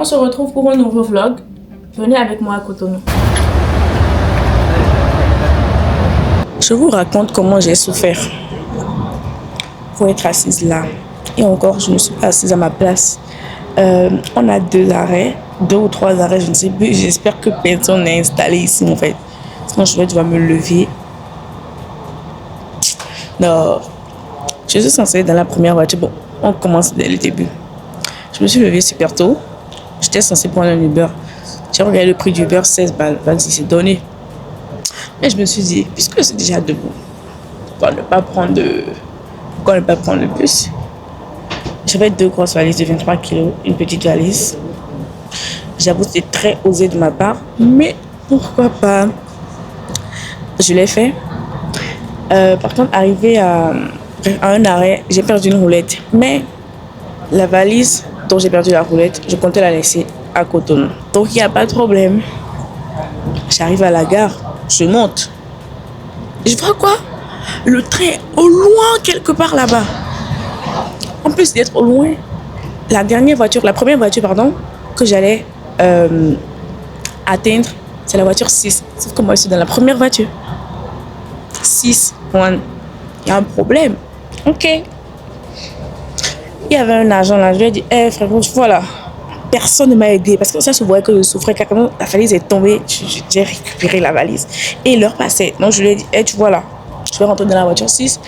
On se retrouve pour un nouveau vlog. Venez avec moi à Cotonou. Je vous raconte comment j'ai souffert pour être assise là. Et encore, je ne suis pas assise à ma place. On a 2 arrêts, 2 ou 3 arrêts, je ne sais plus. J'espère que personne n'est installé ici en fait. Sinon, je vais devoir me lever. Non, je suis censée être dans la première voiture. Bon, on commence dès le début. Je me suis levée super tôt. J'étais censée prendre un Uber. J'ai regardé le prix du Uber, 16 balles. Vas-y, c'est donné. Et je me suis dit, puisque c'est déjà debout, pourquoi ne pas prendre le bus? J'avais 2 grosses valises de 23 kilos, une petite valise. J'avoue, c'était très osé de ma part, mais pourquoi pas? Je l'ai fait. Par contre, arrivé à un arrêt, j'ai perdu une roulette. Mais la valise dont j'ai perdu la roulette, je comptais la laisser à Cotonou. Donc, il n'y a pas de problème. J'arrive à la gare, je monte. Je vois quoi? Le train au loin, quelque part là-bas. En plus d'être au loin, la première voiture, que j'allais atteindre, c'est la voiture 6. Sauf que moi, je suis dans la première voiture. 6, il y a un problème. Ok. Il y avait un agent là, je lui ai dit, frérot, voilà. Personne ne m'a aidé parce que ça se voyait que je souffrais. Quand la valise est tombée, j'ai récupéré la valise. Et l'heure passait. Donc je lui ai dit, tu vois là, je vais rentrer dans la voiture 6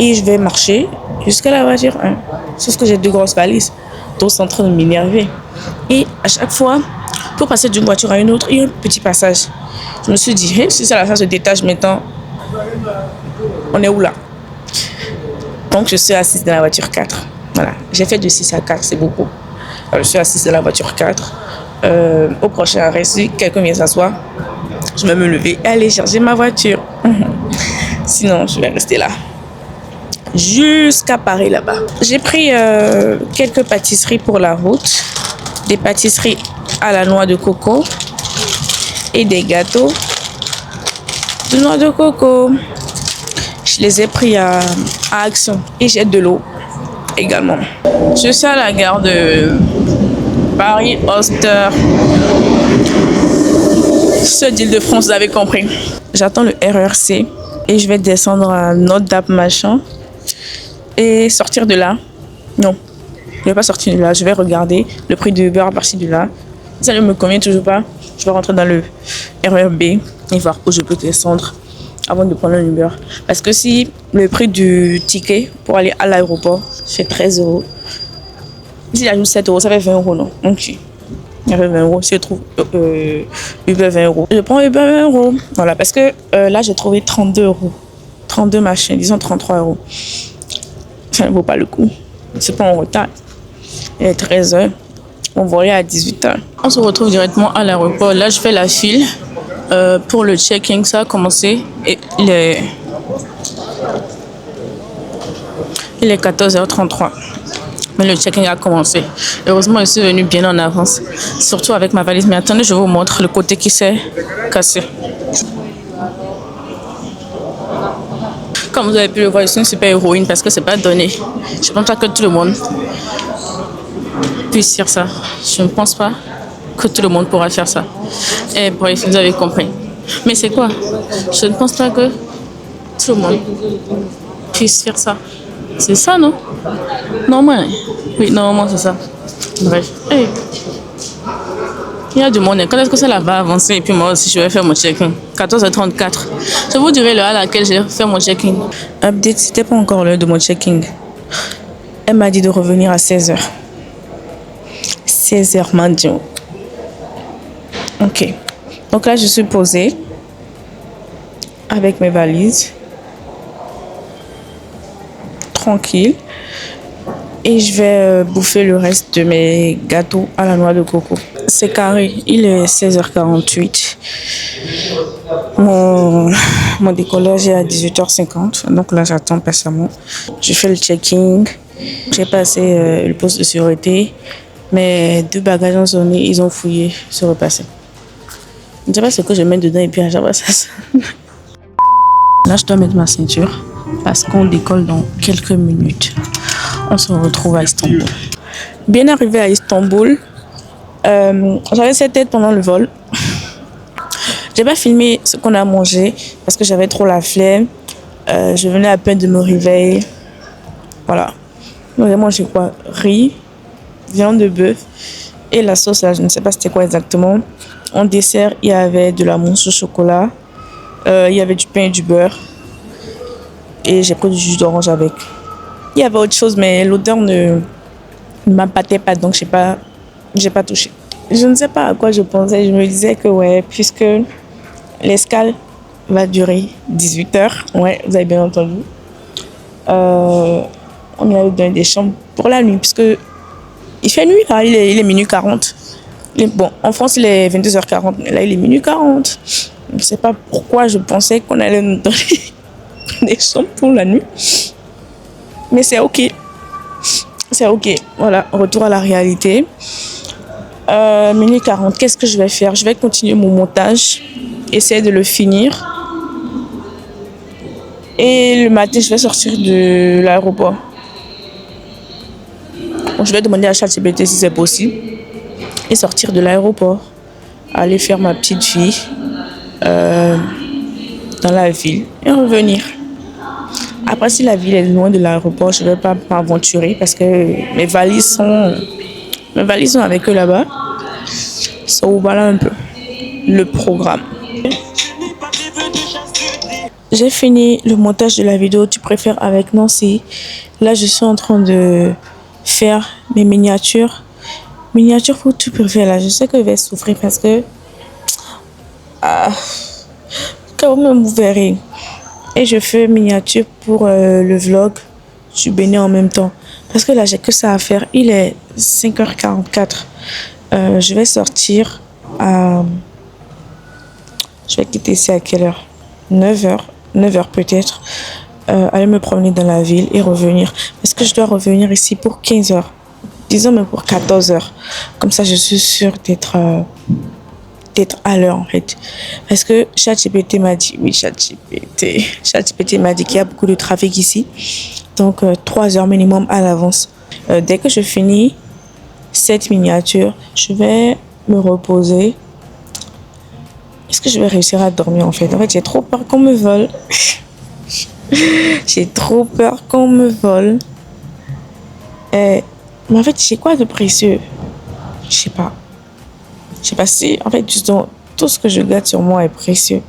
et je vais marcher jusqu'à la voiture 1. Sauf que j'ai 2 grosses valises. Donc c'est en train de m'énerver. Et à chaque fois, pour passer d'une voiture à une autre, il y a un petit passage. Je me suis dit, si ça la fin se détache maintenant, on est où là? Donc je suis assise dans la voiture 4. Voilà, j'ai fait de 6 à 4, c'est beaucoup. Je suis assise dans la voiture 4. Au prochain arrêt, si quelqu'un vient s'asseoir, je vais me lever et aller chercher ma voiture. Sinon, je vais rester là. Jusqu'à Paris là-bas. J'ai pris quelques pâtisseries pour la route. Des pâtisseries à la noix de coco. Et des gâteaux de noix de coco. Je les ai pris à Action. Et j'ai de l'eau également. Je suis à la gare de Paris-Auster. Ce d'Île-de-France, vous avez compris. J'attends le RERC et je vais descendre à Notre-Dame machin et sortir de là. Non, je ne vais pas sortir de là. Je vais regarder le prix de Uber à partir de là. Si ça ne me convient toujours pas, je vais rentrer dans le RERB et voir où je peux descendre avant de prendre un Uber. Parce que si le prix du ticket pour aller à l'aéroport, c'est 13 €. Si j'ajoute 7 €, ça fait 20 €, non? Ok. Il y avait 20 €. Si je trouve Uber 20 €, je prends Uber 20 €. Voilà, parce que là, j'ai trouvé 32 €. 32 machins, disons 33 €. Ça ne vaut pas le coup. C'est pas en retard. Il est 13 h. On va aller à 18 h. On se retrouve directement à l'aéroport. Là, je fais la file pour le check-in. Ça a commencé. Et il est 14h33. Mais le check-in a commencé. Heureusement, je suis venue bien en avance. Surtout avec ma valise. Mais attendez, je vous montre le côté qui s'est cassé. Comme vous avez pu le voir, je suis une super héroïne parce que c'est pas donné. Je ne pense pas que tout le monde puisse faire ça. Je ne pense pas que tout le monde pourra faire ça. Et bref, vous avez compris. Mais c'est quoi? Je ne pense pas que tout le monde puisse faire ça. C'est ça, non? Normalement. Oui, normalement, c'est ça. Bref. Hey. Il y a du monde. Quand est-ce que ça va avancer? Et puis moi aussi, je vais faire mon check-in. 14h34. Je vous dirai l'heure à laquelle je vais faire mon check-in. Update, c'était pas encore l'heure de mon check-in. Elle m'a dit de revenir à 16h. 16h, maintenant. Ok. Donc là, je suis posée avec mes valises. Tranquille. Et je vais bouffer le reste de mes gâteaux à la noix de coco. C'est carré, il est 16h48. Mon décollage est à 18h50. Donc là, j'attends patiemment. Je fais le check-in. J'ai passé le poste de sécurité. Mes 2 bagages ont sonné, ils ont fouillé, se repasser. Je ne sais pas ce que je mets dedans et puis à chaque fois ça. Là, je dois mettre ma ceinture parce qu'on décolle dans quelques minutes. On se retrouve à Istanbul. Bien arrivé à Istanbul, j'avais cette tête pendant le vol. J'ai pas filmé ce qu'on a mangé parce que j'avais trop la flemme. Je venais à peine de me réveiller. Voilà. Donc, j'ai mangé quoi? Riz, viande de bœuf et la sauce là, je ne sais pas c'était quoi exactement. En dessert, il y avait de la mousse au chocolat, il y avait du pain et du beurre et j'ai pris du jus d'orange avec. Il y avait autre chose mais l'odeur ne m'appâtait pas donc j'ai pas touché. Je ne sais pas à quoi je pensais, je me disais que ouais, puisque l'escale va durer 18 heures, ouais, vous avez bien entendu. On m'avait donné des chambres pour la nuit puisque il fait nuit là, il est minuit 40. Bon, en France, il est 22h40, mais là, il est minuit 40. Je ne sais pas pourquoi je pensais qu'on allait nous donner des chambres pour la nuit. Mais c'est OK. C'est OK. Voilà, retour à la réalité. Minuit 40, qu'est-ce que je vais faire? Je vais continuer mon montage, essayer de le finir. Et le matin, je vais sortir de l'aéroport. Donc, je vais demander à ChatGPT si c'est possible. Et sortir de l'aéroport. Aller faire ma petite vie dans la ville et revenir. Après, si la ville est loin de l'aéroport, je ne vais pas m'aventurer parce que mes valises sont avec eux là-bas. So, voilà un peu le programme. J'ai fini le montage de la vidéo Tu préfères avec Nancy. Là, je suis en train de faire mes miniatures. Miniatures pour Tu préfères. Là, je sais que je vais souffrir parce que quand même vous verrez. Et je fais miniature pour le vlog du Bénin en même temps. Parce que là, j'ai que ça à faire. Il est 5h44. Je vais sortir à... Je vais quitter ici à quelle heure? 9h. 9h peut-être. Aller me promener dans la ville et revenir. Parce que je dois revenir ici pour 15h. Disons même pour 14h. Comme ça, je suis sûre d'être à l'heure en fait. Parce que ChatGPT m'a dit, oui ChatGPT m'a dit qu'il y a beaucoup de trafic ici. Donc 3 heures minimum à l'avance. Dès que je finis cette miniature, je vais me reposer. Est-ce que je vais réussir à dormir en fait? En fait, j'ai trop peur qu'on me vole. J'ai trop peur qu'on me vole. Mais en fait, j'ai quoi de précieux? Je sais pas. Je sais pas si, en fait, justement, tout ce que je garde sur moi est précieux.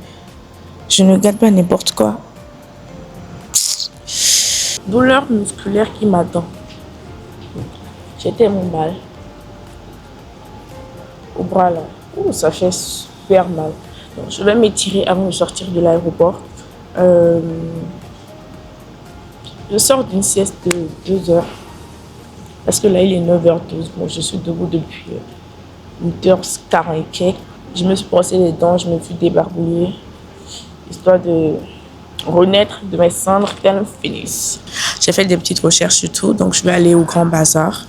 Je ne garde pas n'importe quoi. Douleur musculaire qui m'attend. J'ai tellement mal. Au bras là. Ouh, ça fait super mal. Donc, je vais m'étirer avant de sortir de l'aéroport. Je sors d'une sieste de 2 heures. Parce que là, il est 9h12. Bon, je suis debout depuis 8h40 et quelques. Je me suis brossé les dents, je me suis débarbouillée, histoire de renaître de mes cendres qu'elles finissent. J'ai fait des petites recherches sur tout, donc je vais aller au Grand Bazar,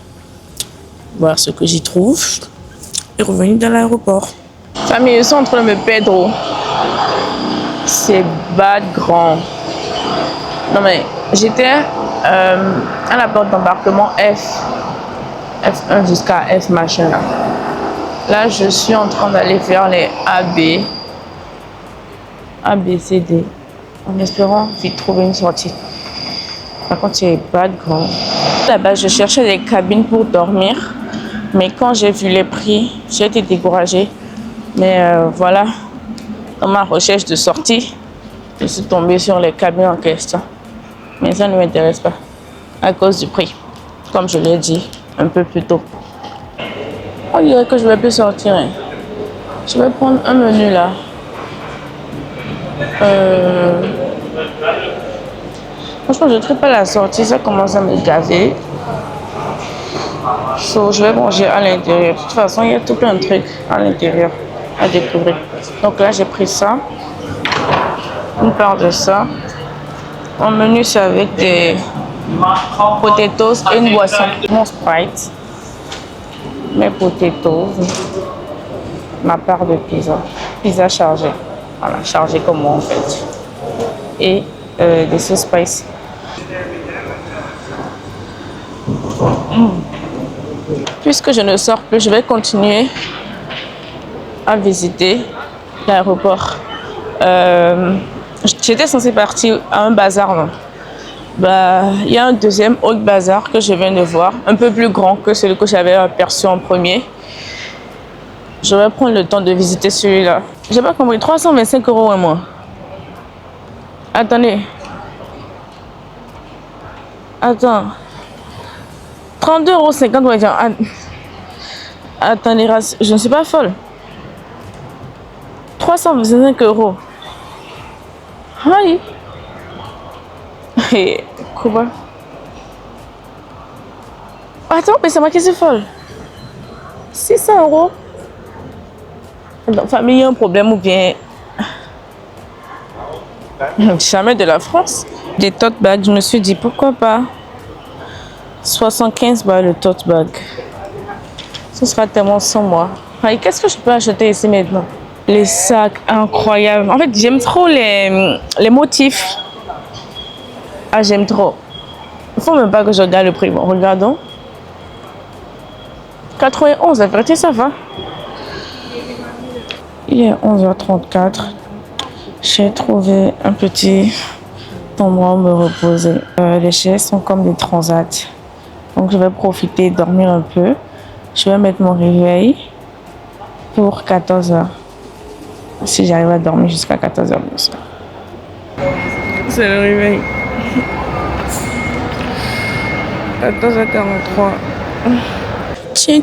voir ce que j'y trouve et revenir dans l'aéroport. Famille, ils sont en train de me perdre. C'est bad grand. Non mais, j'étais à la porte d'embarquement F1 jusqu'à F machin là. Là, je suis en train d'aller faire les A, B, C, D, en espérant vite trouver une sortie. Par contre, c'est pas grand. Là-bas, je cherchais des cabines pour dormir, mais quand j'ai vu les prix, j'ai été découragée. Mais voilà, dans ma recherche de sortie, je suis tombée sur les cabines en question. Mais ça ne m'intéresse pas, à cause du prix, comme je l'ai dit un peu plus tôt. On dirait que je ne vais plus sortir. Hein. Je vais prendre un menu là. Franchement, je ne trouve pas la sortie. Ça commence à me gaver. So, je vais manger à l'intérieur. De toute façon, il y a tout plein de trucs à l'intérieur à découvrir. Donc là, j'ai pris ça. Une part de ça. Mon menu, c'est avec des potatoes et une boisson. Mon Sprite. Mes potatoes, ma part de pizza chargée, voilà, chargée comme moi en fait, et des sauces spicy. puisque je ne sors plus, je vais continuer à visiter l'aéroport. J'étais censée partir à un bazar, non? Il y a un deuxième autre bazar que je viens de voir, un peu plus grand que celui que j'avais aperçu en premier. Je vais prendre le temps de visiter celui-là. J'ai pas compris, 325 € un mois. Attendez. Attends. 32,50 €, ouais, tiens. Attendez, je ne suis pas folle. 325 €. Aïe. Et quoi? Attends, mais c'est moi qui suis folle. 600 €. Dans la famille, il y a un problème ou bien... Jamais de la France. Des tote bags, je me suis dit pourquoi pas. 75 balles le tote bag. Ce sera tellement sans moi. Qu'est-ce que je peux acheter ici maintenant? Les sacs, incroyables. En fait, j'aime trop les motifs. Ah, j'aime trop. Il faut même pas que je regarde le prix. Bon, regardons. 91, la vérité, ça va. Il est 11h34. J'ai trouvé un petit endroit où me reposer. Les chaises sont comme des transats. Donc, je vais profiter, dormir un peu. Je vais mettre mon réveil pour 14h. Si j'arrive à dormir jusqu'à 14h, bien sûr. C'est le réveil. 14h43.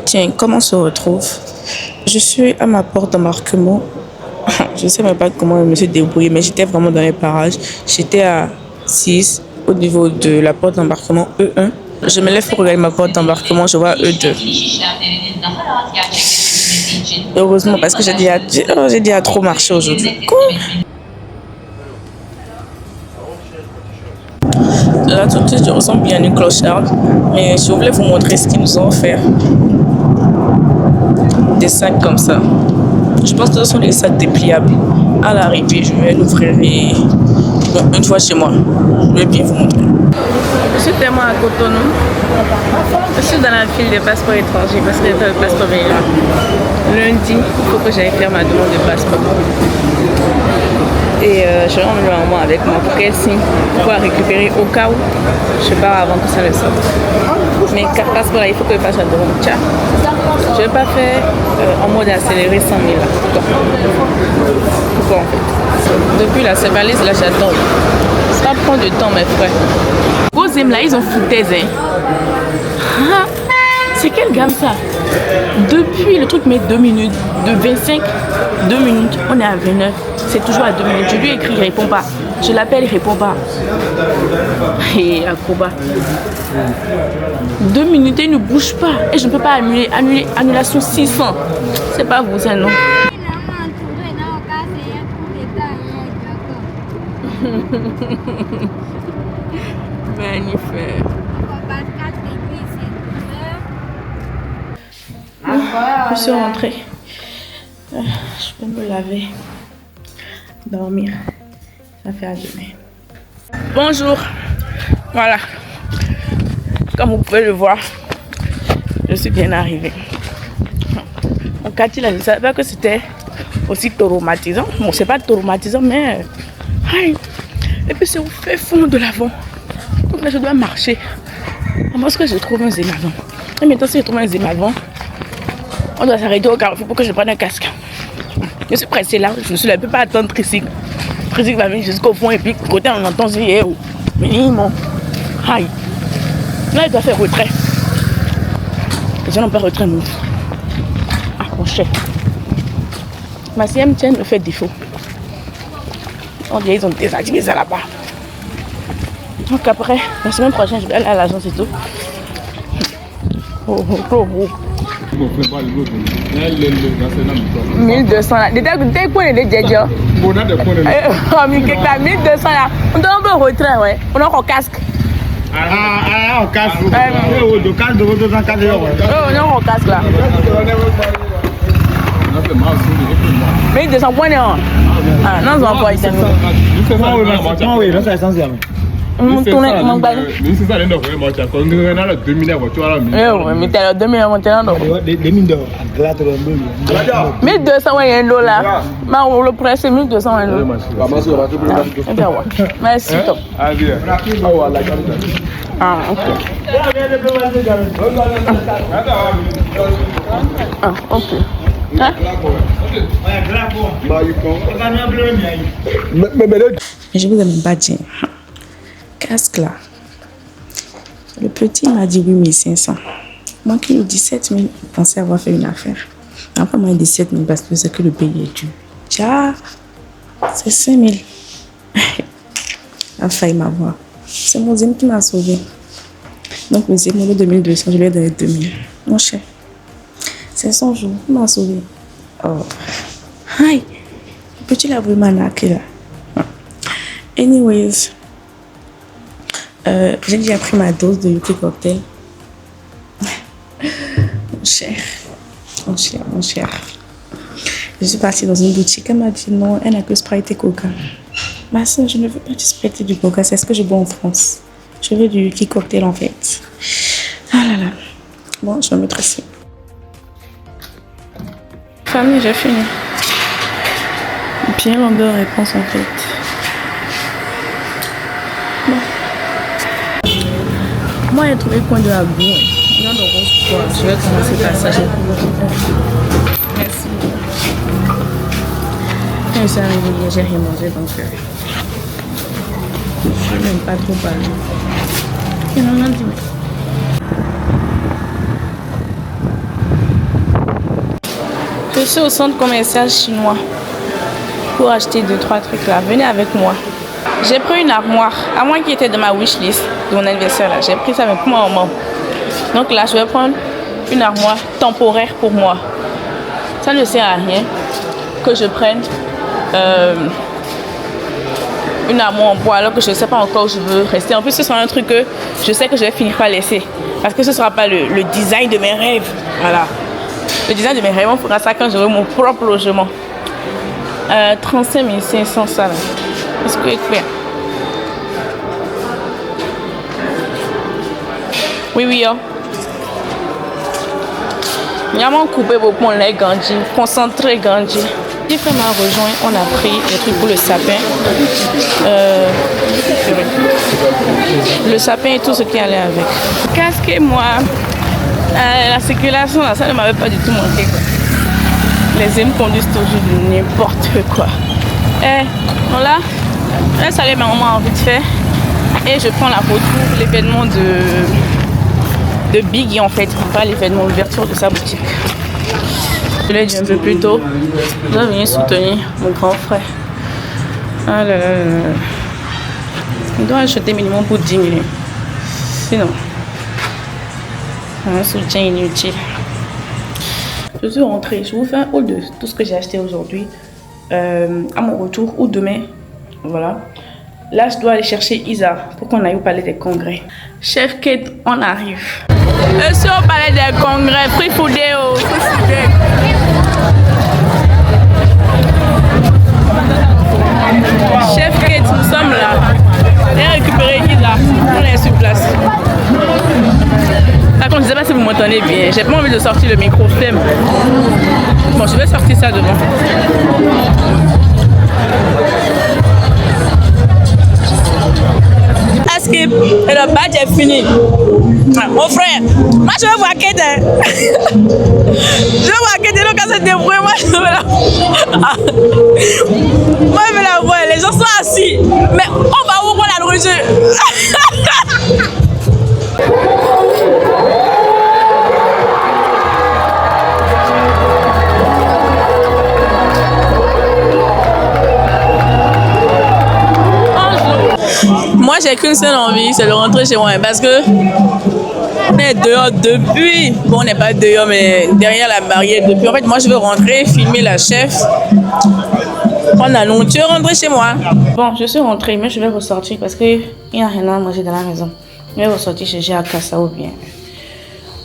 Tiens, comment on se retrouve? Je suis à ma porte d'embarquement. Je ne sais même pas comment je me suis débrouillée, mais j'étais vraiment dans les parages. J'étais à 6 au niveau de la porte d'embarquement E1. Je me lève pour regarder ma porte d'embarquement, je vois E2. Heureusement, parce que j'ai déjà trop marché aujourd'hui. Quoi? Là, tout de suite, je ressemble bien à une clocharde. Mais je voulais vous montrer ce qu'ils nous ont offert. Des sacs comme ça. Je pense que ce sont des sacs dépliables. À l'arrivée, je vais l'ouvrir une fois chez moi. Je vais bien vous montrer. Je suis tellement à Cotonou. Je suis dans la file des passeports étrangers parce que le passeport est là. Lundi, il faut que j'aille faire ma demande de passeport. Et je vais emmener maman avec moi pour qu'elle signe, pour la récupérer au cas où je pars avant que ça ne sorte. Mais 4 passeports là, il faut que je fasse la demande. Tiens, je ne vais pas faire en mode accéléré 100 000 là. Pourquoi en fait? Depuis là, ces valises là, j'attends. Ça prend du temps mes frères. Deuxième là, ils ont foutaise hein. C'est quelle gamme ça? Depuis le truc met 2 minutes, de 25, 2 minutes, on est à 29. C'est toujours à 2 minutes. Je lui écris, il répond pas. Je l'appelle, il répond pas. Et acrobat. 2 minutes et il ne bouge pas. Et je ne peux pas annuler. Annulation 600. C'est pas vous, c'est non. Magnifique. Je suis rentrée. Je peux me laver. Dormir. Ça fait à demain. Bonjour. Voilà. Comme vous pouvez le voir, je suis bien arrivée. Mon quartier là, je ne savais pas que c'était aussi traumatisant. Bon, c'est pas traumatisant, mais... Et puis c'est au fait fond de l'avant. Donc là, je dois marcher. Parce que je trouve un zémavant. Et maintenant, si je trouve un zémavant, on doit s'arrêter au carrefour pour que je prenne un casque. Je suis pressée là, je suis là, je ne peux pas attendre Tricycle. Tricycle va venir jusqu'au fond et puis côté on entend si minimum. Aïe. Là il doit faire retrait. Les gens n'ont pas retrait non. Ah mon cher. Ma CMTN me fait défaut. On dirait qu'ils ont désactivé ça là-bas. Donc après, la semaine prochaine, je vais aller à l'agence et tout. Oh. 1200 là. Dès qu'on est des déjà. 1200 là. On donne un peu retrait, ouais. On a un casque. Ah, un casque. Le casque de votre 204 €. On a un casque là. 1200 points. Ah, non, on va pas y tenir. Oui, là c'est essentiel. Mon tourné, mon bail. Mais c'est ça, les noms, vraiment, tu as connu dans 2000 euros, tu vois là. Oui, mais t'as 2000 euros maintenant. 2000 1200 $. Mais on le presse 1200 $. Merci, top. Ah, bien. Ah, ok. Ah, ok. Hein? Mais je vous ai même pas dit. Casque là. Le petit m'a dit 8500. Moi qui ai 17 000, je pensais avoir fait une affaire. Après, moi, 17 000 parce que c'est que le pays est dû. Ah, c'est 5 000. Il a failli m'avoir. C'est mon zème qui m'a sauvé. Donc, le zème, au lieu de 2200, je lui ai donné 2000. Mon cher, c'est son jour. Il m'a sauvé. Oh. Aïe. Le petit l'a vraiment narqué là. Anyways. J'ai déjà pris ma dose de Yuki Cocktail. Mon cher. Mon cher, mon cher. Je suis partie dans une boutique. Elle m'a dit non, elle n'a que Sprite et Coca. Ma soeur, je ne veux pas du Sprite et du Coca. C'est ce que je bois en France. Je veux du Yuki Cocktail en fait. Ah là là. Bon, je vais me mettre ici. Famille, j'ai fini. Bien longue de réponse en fait. Bon. Moi, j'ai trouvé le coin de la boue. Je vais commencer par ça. Merci. Quand je suis arrivée hier, j'ai rien mangé donc je ne vais même pas trop parler. Et non, non, dis-moi. Je suis au centre commercial chinois pour acheter 2-3 trucs là. Venez avec moi. J'ai pris une armoire, à moi qui était de ma wishlist de mon anniversaire là. J'ai pris ça mais pour moi maman. Donc là, je vais prendre une armoire temporaire pour moi. Ça ne sert à rien que je prenne une armoire en bois alors que je ne sais pas encore où je veux rester. En plus, ce sera un truc que je sais que je vais finir par laisser. Parce que ce ne sera pas le design de mes rêves. Voilà. Le design de mes rêves, on fera ça quand j'aurai mon propre logement. 35 500 ça là. Est-ce que c'est clair? Oui, oui, oh. Il y a mon coupé beaucoup, on l'a grandi, concentré grandi. Petit frère m'a rejoint, on a pris des trucs pour le sapin. Le sapin et tout ce qui allait avec. Casque et moi, la circulation, là, ça ne m'avait pas du tout manqué. Quoi. Les aimes conduisent toujours de n'importe quoi. Donc là, laisse aller ma maman vite fait. Et je prends la photo pour l'événement de Biggie en fait, pas l'événement d'ouverture de sa boutique. Je l'ai dit un peu plus tôt, je dois venir soutenir mon grand frère. Ah là là là là. On doit acheter minimum pour 10 millions. Sinon, un soutien inutile. Je suis rentrée, je vous fais un haul de tout ce que j'ai acheté aujourd'hui à mon retour ou demain. Voilà. Là, je dois aller chercher Isa pour qu'on aille au palais des congrès. Chef Kate, on arrive. Je suis au palais des congrès, Free Foodéo. Chef Kate, nous sommes là. J'ai récupéré Isa. On est sur place. Par contre, je ne sais pas si vous m'entendez bien. J'ai pas envie de sortir le micro-flemme. Bon, je vais sortir ça devant. Et le badge est fini. Mon frère, moi je veux voir Kate. Je veux voir Kate, donc quand c'est débrouillé, moi je veux la voir. Moi je veux la voir, les gens sont assis. Mais on va où pour la nourriture? Moi j'ai qu'une seule envie, c'est de rentrer chez moi parce que on est dehors depuis, bon on n'est pas dehors mais derrière la barrière depuis. En fait moi je veux rentrer, filmer la chef, prendre la nourriture, rentrer chez moi. Bon je suis rentrée mais je vais ressortir parce qu'il n'y a rien à manger dans la maison. Je vais ressortir chez Akassa ou bien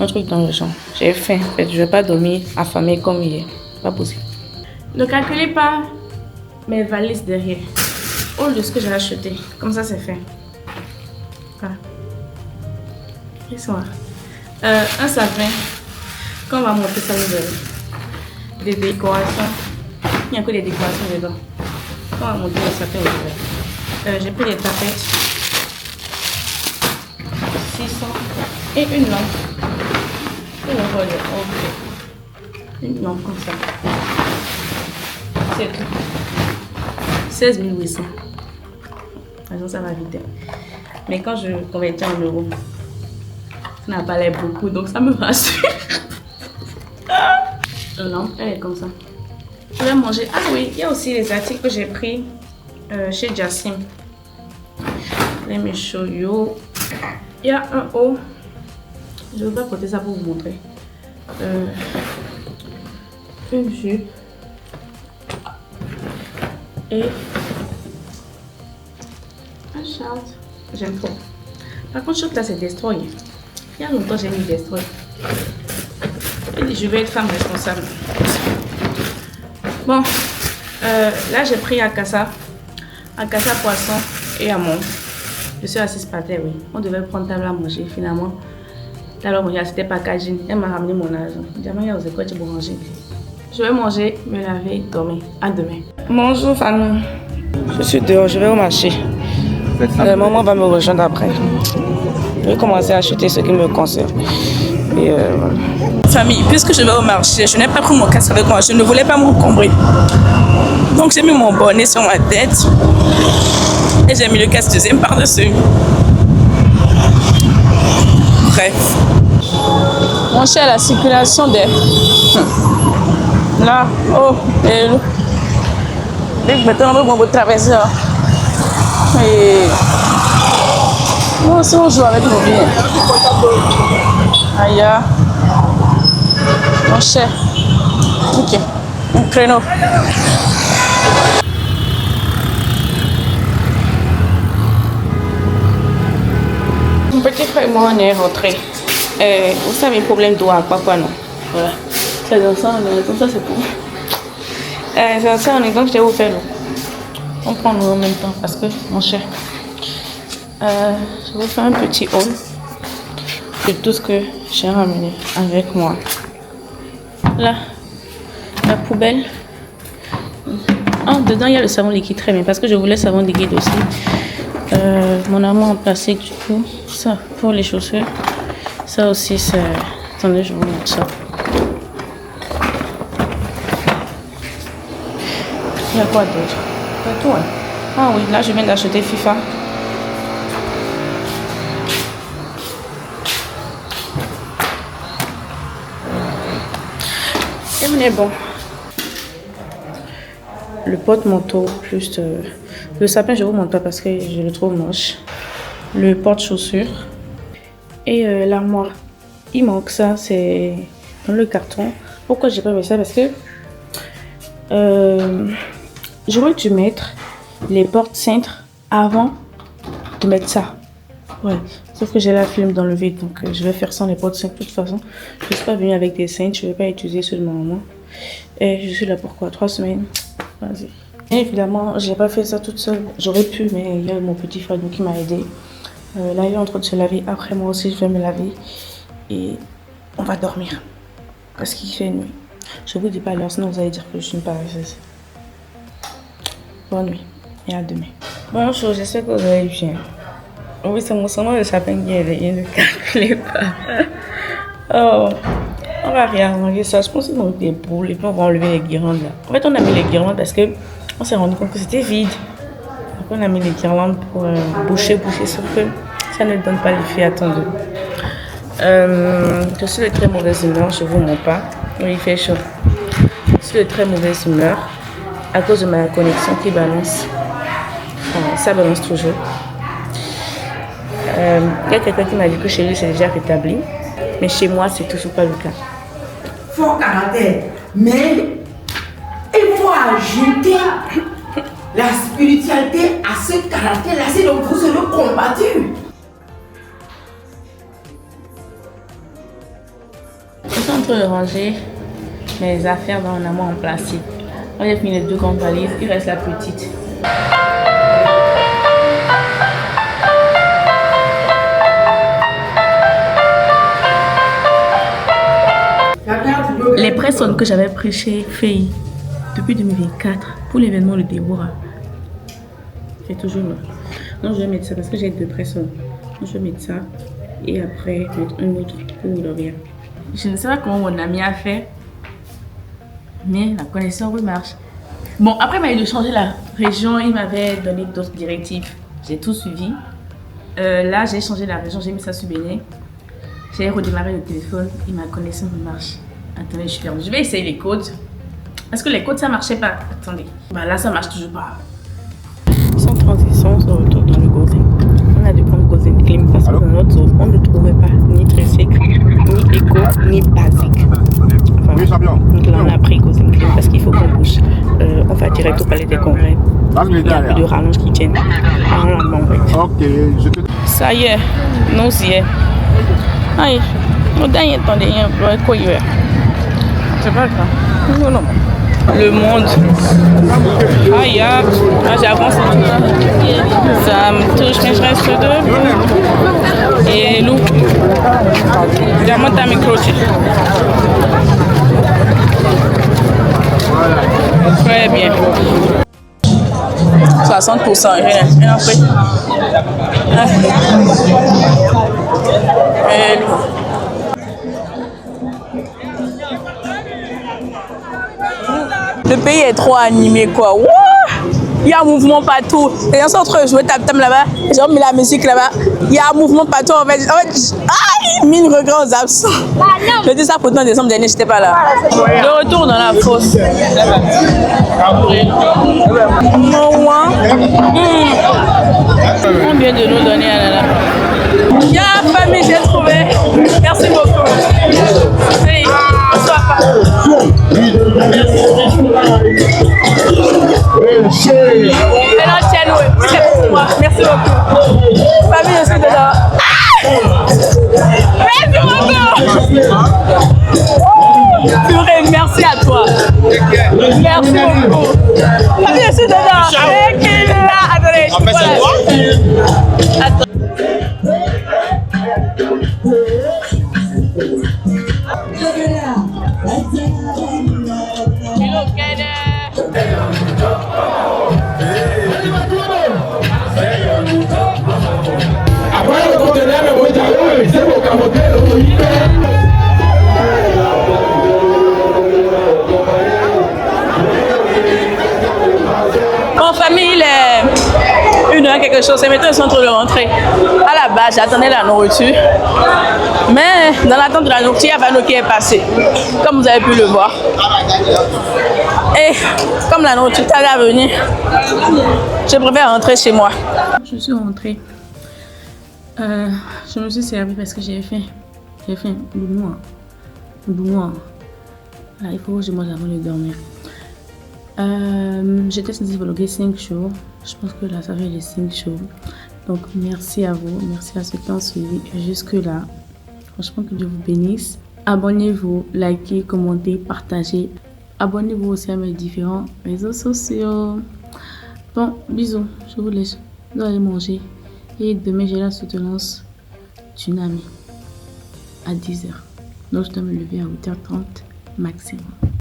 un truc dans le genre. J'ai faim, en fait je vais pas dormir affamée comme hier, pas possible. Ne calculez pas mes valises derrière. Au lieu de ce que j'ai acheté, comme ça c'est fait. Voilà. Ils sont là. Un sapin. Quand on va monter ça, des décorations. Il n'y a que des décorations dedans. Quand on va monter le sapin, j'ai pris des tapettes. 600 et une lampe. Une lampe comme ça. C'est tout. 16 800. Façon, ça va vite. Mais quand je convertis en euros, ça n'a pas l'air beaucoup, donc ça me rassure. Non, elle est comme ça. Je vais manger. Ah oui, il y a aussi les articles que j'ai pris chez Jassim. Let me show you. Il y a un haut. Je ne vais pas porter ça pour vous montrer. Une jupe. Et un short. J'aime trop. Par contre, short là, c'est Destroy. Il y a longtemps, j'ai mis Destroy. Je vais être femme responsable. Bon, là, j'ai pris Akassa poisson et amont. Je suis assise par terre, oui. On devait prendre table à manger, finalement. Table à manger, c'était packaging. Elle m'a ramené mon argent. Jamais, vous quoi, tu peux manger. Je vais manger, me laver, dormir. À demain. Bonjour, famille. Je suis dehors, je vais au marché. Maman va me rejoindre après. Je vais commencer à acheter ce qui me concerne. Et voilà. Famille, puisque je vais au marché, je n'ai pas pris mon casque avec moi. Je ne voulais pas m'encombrer. Donc j'ai mis mon bonnet sur ma tête. Et j'ai mis le casque deuxième par-dessus. Bref. Mon cher, la circulation des... Là, oh, et là. Dès que maintenant on va traverser. Et... Oh, si on joue avec nos vies. Aïe. Mon cher. Ok. Un créneau. Mon petit frère et moi, on est rentrés. Vous savez, un problème d'eau à quoi non? Voilà. C'est dans ça, comme ça, c'est pour. C'est dans ça, on est donc je vais vous faire l'eau. On prend l'eau en même temps parce que, mon cher, je vais vous faire un petit haul de tout ce que j'ai ramené avec moi. Là, la poubelle. Ah, dedans, il y a le savon liquide très bien parce que je voulais savon liquide aussi. Mon amour en plastique, du coup, ça pour les chaussures. Ça aussi, c'est. Attendez, je vous montre ça. Il y a quoi d'autre? Tout, hein. Ah oui, là, je viens d'acheter FIFA. Et on est bon. Le porte-manteau plus le sapin, je vous montre pas parce que je le trouve moche. Le porte-chaussures et l'armoire. Il manque ça, c'est dans le carton. Pourquoi j'ai pas mis ça? Parce que j'aurais dû mettre les portes-cintres avant de mettre ça. Ouais. Sauf que j'ai la flemme d'enlever, donc je vais faire sans les portes-cintres de toute façon. Je ne suis pas venue avec des cintres, je ne vais pas utiliser seulement moi. Et je suis là pour quoi? 3 semaines. Vas-y. Et évidemment, j'ai pas fait ça toute seule. J'aurais pu, mais il y a mon petit frère qui m'a aidé. Là, il est en train de se laver. Après, moi aussi, je vais me laver. Et on va dormir. Parce qu'il fait nuit. Je vous dis pas l'heure, sinon vous allez dire que je suis une paresseuse. Bonne nuit. Et à demain. Bonjour, j'espère que vous allez bien. Oui, c'est mon sang de sapin qui est là. Ne calculez pas. Oh. On va réarranger ça. Je pense qu'ils ont des boules et puis on va enlever les guirlandes là. En fait, on a mis les guirlandes parce que on s'est rendu compte que c'était vide. Donc, on a mis les guirlandes pour boucher, sauf que ça ne donne pas l'effet attendu. Je suis de très mauvaise humeur, je vous mens pas. Oui, il fait chaud. Je suis de très mauvaise humeur à cause de ma connexion qui balance. Ça balance toujours. Il y a quelqu'un qui m'a dit que chez lui c'est déjà rétabli, mais chez moi c'est toujours pas le cas. Fort caractère, mais il faut ajouter la spiritualité à ce caractère-là, sinon vous serez combattu. Je suis en train de ranger mes affaires dans un armoire en plastique. On a fini les 2 grandes valises, il reste la petite. Les personnes que j'avais pris chez Faye depuis 2024 pour l'événement de Déborah, c'est toujours là. Non, je vais mettre ça parce que j'ai 2 personnes. Donc, je vais mettre ça et après mettre un autre pour L'Oréal. Je ne sais pas comment mon ami a fait, mais la connexion remarche. Bon, après, il m'a dit de changer la région. Il m'avait donné d'autres directives. J'ai tout suivi. Là, j'ai changé la région. J'ai mis ça sur Bénin. J'ai redémarré le téléphone et ma connexion marche. Attendez, je suis perdue. Je vais essayer les codes. Parce que les codes, ça ne marchait pas. Attendez. Bah, là, ça ne marche toujours pas. Sans transition, on se retrouve dans le Gozen. On a dû prendre Gozen Clean parce que dans notre zone, on ne trouvait pas ni très sec, ni éco, ni basique. Enfin, Oui, champion. donc là, on a pris Gozen Clean parce qu'il faut qu'on bouge. On va direct au palais des congrès. Il y a un peu de rallonge qui tiennent. Ok, je te... Ça y est, nous y est. Aïe, nous dernier temps de rien, quoi y est. C'est pas ça. Non, non. Le monde. Aïe, là j'avance. Ça me touche, mais je reste debout. Et nous, j'amène ta micro. Très bien. 60%, rien après. Le pays est trop animé, quoi. Wouah! Il y a un mouvement partout. Les gens sont en train de jouer tam-tam là-bas. Les gens ont mis la musique là-bas. Il y a un mouvement partout. En fait, il mine regret aux absents. Je dis ça pourtant en décembre dernier, je n'étais pas là. De retour dans la fosse. Combien de nous donner à la Il y a la famille, j'ai trouvé. Merci beaucoup. Hey, bonsoir. Merci beaucoup. Famille, je suis dedans. Merci beaucoup. Purée, merci à toi. Merci beaucoup. Famille, je suis dedans. Attendez, En fait, c'est toi? Attends. Mon famille, il est 1h quelque chose, c'est maintenant ils sont en train de rentrer. À la base, j'attendais la nourriture. Mais dans l'attente de la nourriture, il y a Vano qui est passé, comme vous avez pu le voir. Et comme la nourriture tarde à venir, je préfère rentrer chez moi. Je suis rentrée. Je me suis servie parce que j'ai faim. J'ai faim. Boumouin. Il faut que je mange avant de dormir. J'étais censée vlogger 5 jours. Je pense que là, ça fait les 5 jours. Donc, merci à vous. Merci à ceux qui ont suivi jusque-là. Franchement, que Dieu vous bénisse. Abonnez-vous, likez, commentez, partagez. Abonnez-vous aussi à mes différents réseaux sociaux. Bon, bisous. Je vous laisse. Vous allez manger. Et demain, j'ai la soutenance d'une amie à 10h. Donc, je dois me lever à 8h30 maximum.